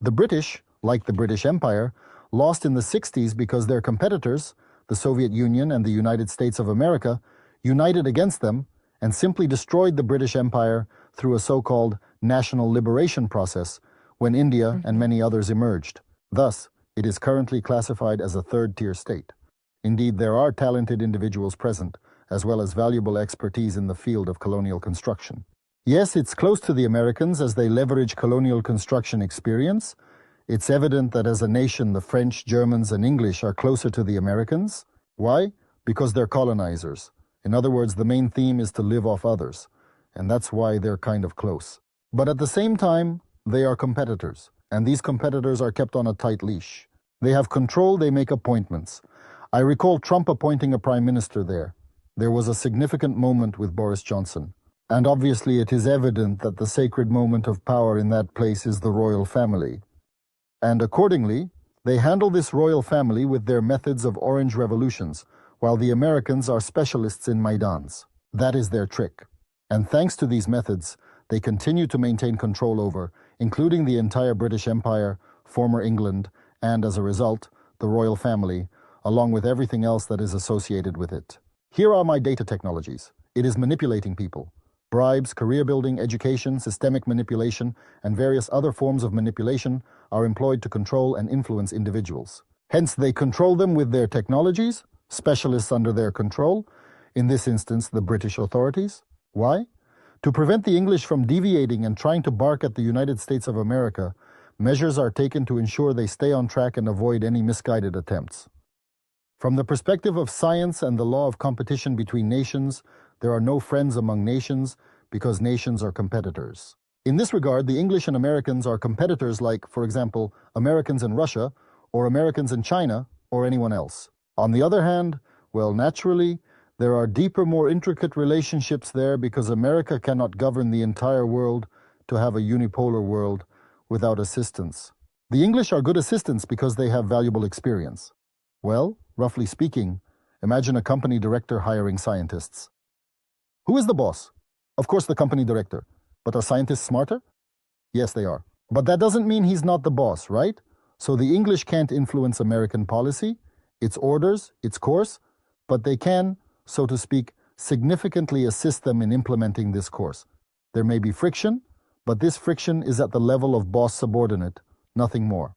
The British, like the British Empire, lost in the 60s because their competitors, the Soviet Union and the United States of America, united against them and simply destroyed the British Empire through a so-called national liberation process when India and many others emerged. Thus, it is currently classified as a third-tier state. Indeed, there are talented individuals present, as well as valuable expertise in the field of colonial construction. Yes, it's close to the Americans as they leverage colonial construction experience. It's evident that as a nation, the French, Germans, and English are closer to the Americans. Why? Because they're colonizers. In other words, the main theme is to live off others, and that's why they're kind of close. But at the same time, they are competitors, and these competitors are kept on a tight leash. They have control, they make appointments. I recall Trump appointing a prime minister there. There was a significant moment with Boris Johnson. And obviously it is evident that the sacred moment of power in that place is the royal family. And accordingly, they handle this royal family with their methods of orange revolutions, while the Americans are specialists in Maidans. That is their trick. And thanks to these methods, they continue to maintain control over, including the entire British Empire, former England, and as a result, the royal family, along with everything else that is associated with it. Here are my data technologies. It is manipulating people. Bribes, career building, education, systemic manipulation, and various other forms of manipulation are employed to control and influence individuals. Hence, they control them with their technologies, specialists under their control, in this instance, the British authorities. Why? To prevent the English from deviating and trying to bark at the United States of America, measures are taken to ensure they stay on track and avoid any misguided attempts. From the perspective of science and the law of competition between nations, there are no friends among nations because nations are competitors. In this regard, the English and Americans are competitors like, for example, Americans and Russia, or Americans and China, or anyone else. On the other hand, well, naturally, there are deeper, more intricate relationships there because America cannot govern the entire world to have a unipolar world without assistance. The English are good assistants because they have valuable experience. Well, roughly speaking, imagine a company director hiring scientists. Who is the boss? Of course, the company director. But are scientists smarter? Yes, they are. But that doesn't mean he's not the boss, right? So the English can't influence American policy, its orders, its course, but they can, so to speak, significantly assist them in implementing this course. There may be friction, but this friction is at the level of boss-subordinate, nothing more.